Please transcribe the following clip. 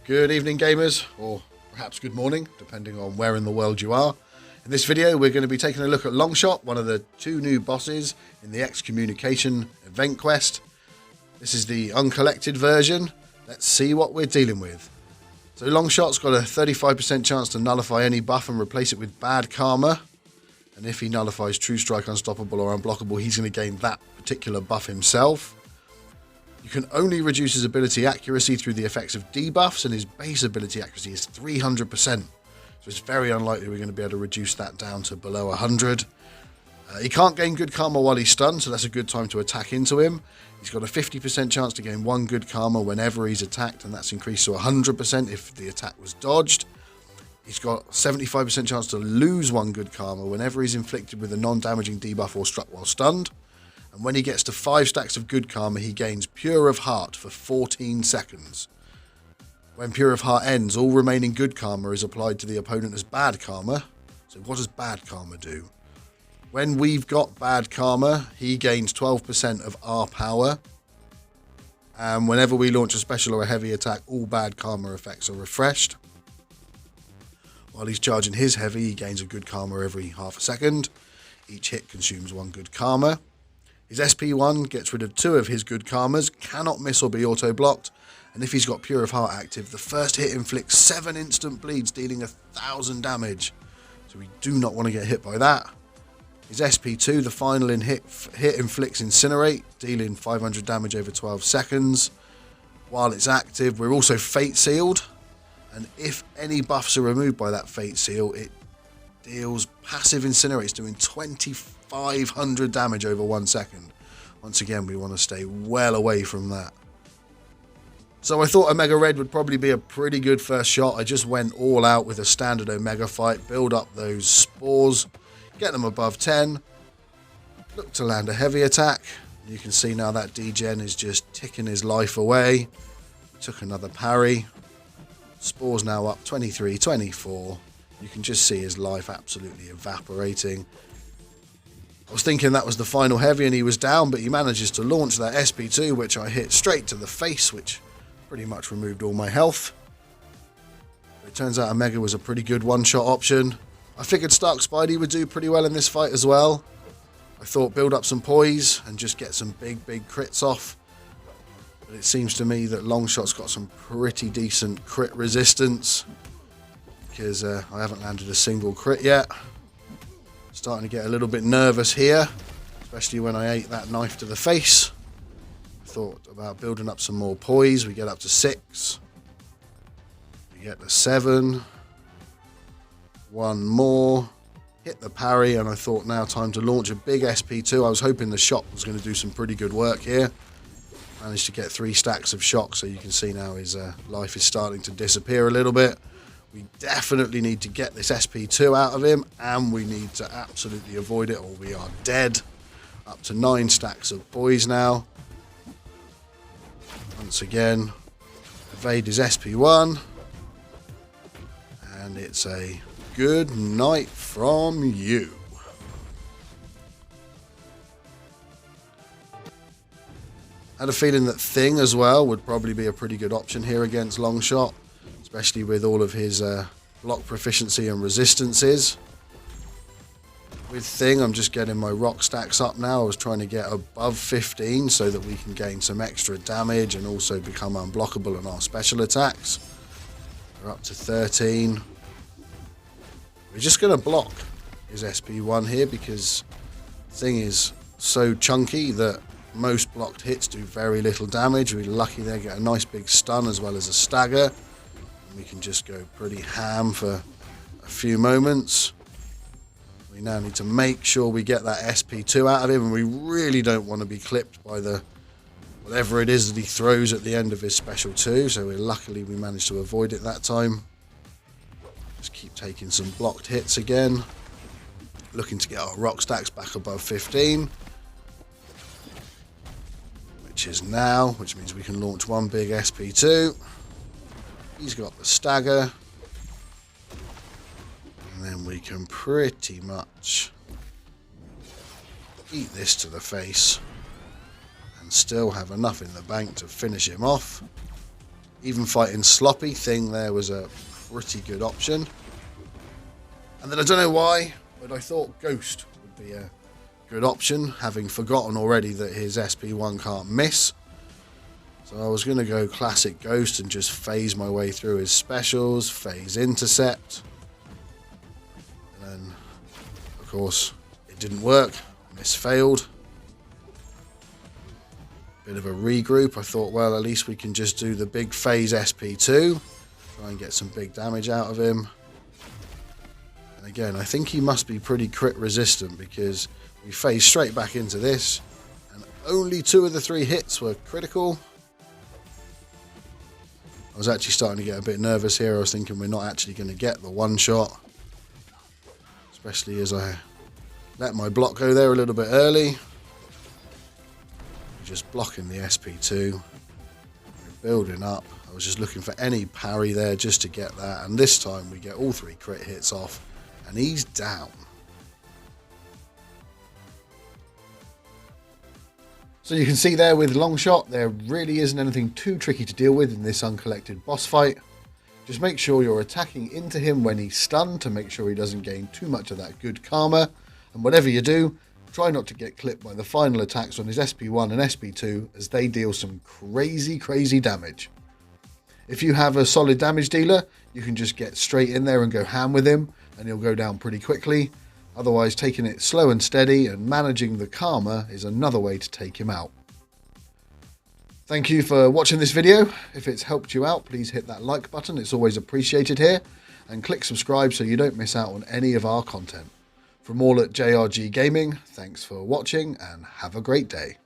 Good evening, gamers, or perhaps good morning, depending on where in the world you are. In this video, we're going to be taking a look at Longshot, one of the two new bosses in the Excommunication event quest. This is the uncollected version. Let's see what we're dealing with. So Longshot's got a 35% chance to nullify any buff and replace it with bad karma. And if he nullifies True Strike, Unstoppable or Unblockable, he's going to gain that particular buff himself. You can only reduce his ability accuracy through the effects of debuffs, and his base ability accuracy is 300%. So it's very unlikely we're going to be able to reduce that down to below 100. He can't gain good karma while he's stunned, so that's a good time to attack into him. He's got a 50% chance to gain 1 good karma whenever he's attacked, and that's increased to 100% if the attack was dodged. He's got 75% chance to lose 1 good karma whenever he's inflicted with a non-damaging debuff or struck while stunned. And when he gets to 5 stacks of good karma, he gains Pure of Heart for 14 seconds. When Pure of Heart ends, all remaining good karma is applied to the opponent as bad karma. So what does bad karma do? When we've got bad karma, he gains 12% of our power. And whenever we launch a special or a heavy attack, all bad karma effects are refreshed. While he's charging his heavy, he gains a good karma every half a second. Each hit consumes 1 good karma. His SP1 gets rid of 2 of his good karmas, cannot miss or be auto-blocked, and if he's got Pure of Heart active, the first hit inflicts 7 instant bleeds, dealing 1,000 damage. So we do not want to get hit by that. His SP2, the final hit inflicts Incinerate, dealing 500 damage over 12 seconds. While it's active, we're also Fate Sealed, and if any buffs are removed by that Fate Seal, it deals passive Incinerates, doing 2,500 damage over 1 second. Once again, we want to stay well away from that. So I thought Omega Red would probably be a pretty good first shot. I just went all out with a standard Omega fight, build up those spores, get them above 10, look to land a heavy attack. You can see now that degen is just ticking his life away. Took another parry. Spores now up 23, 24. You can just see his life absolutely evaporating. I was thinking that was the final heavy and he was down, but he manages to launch that SP2, which I hit straight to the face, which pretty much removed all my health. It turns out Omega was a pretty good one-shot option. I figured Stark Spidey would do pretty well in this fight as well. I thought build up some poise and just get some big crits off. But it seems to me that Longshot's got some pretty decent crit resistance, because I haven't landed a single crit yet. Starting to get a little bit nervous here, especially when I ate that knife to the face. Thought about building up some more poise. We get up to 6. We get to 7. 1 more. Hit the parry, and I thought now time to launch a big SP2. I was hoping the shock was going to do some pretty good work here. Managed to get 3 stacks of shock, so you can see now his life is starting to disappear a little bit. We definitely need to get this SP2 out of him, and we need to absolutely avoid it or we are dead. Up to 9 stacks of poise now. Once again, evade his SP1. And it's a good night from you. Had a feeling that Thing as well would probably be a pretty good option here against Longshot, especially with all of his block proficiency and resistances. With Thing, I'm just getting my rock stacks up now. I was trying to get above 15 so that we can gain some extra damage and also become unblockable in our special attacks. We're up to 13. We're just going to block his SP1 here because Thing is so chunky that most blocked hits do very little damage. We're lucky they get a nice big stun as well as a stagger. We can just go pretty ham for a few moments. We now need to make sure we get that SP2 out of him, and we really don't want to be clipped by the whatever it is that he throws at the end of his special 2. So luckily we managed to avoid it that time. Just keep taking some blocked hits again. Looking to get our rock stacks back above 15. Which is now, which means we can launch 1 big SP2. He's got the stagger. And then we can pretty much eat this to the face and still have enough in the bank to finish him off. Even fighting Sloppy Thing there was a pretty good option. And then I don't know why, but I thought Ghost would be a good option, having forgotten already that his SP1 can't miss. So I was going to go classic Ghost and just phase my way through his specials, phase Intercept. And then, of course, it didn't work. Miss failed. Bit of a regroup. I thought, well, at least we can just do the big phase SP2. Try and get some big damage out of him. And again, I think he must be pretty crit resistant because we phased straight back into this. And only 2 of the 3 hits were critical. I was actually starting to get a bit nervous here. I was thinking we're not actually going to get the one shot. Especially as I let my block go there a little bit early. Just blocking the SP2, building up. I was just looking for any parry there just to get that, and this time we get all 3 crit hits off and he's down. So you can see there with Longshot, there really isn't anything too tricky to deal with in this uncollected boss fight. Just make sure you're attacking into him when he's stunned to make sure he doesn't gain too much of that good karma, and whatever you do, try not to get clipped by the final attacks on his SP1 and SP2 as they deal some crazy damage. If you have a solid damage dealer, you can just get straight in there and go ham with him and he'll go down pretty quickly. Otherwise, taking it slow and steady and managing the karma is another way to take him out. Thank you for watching this video. If it's helped you out, please hit that like button. It's always appreciated here. And click subscribe so you don't miss out on any of our content. From all at JRG Gaming, thanks for watching and have a great day.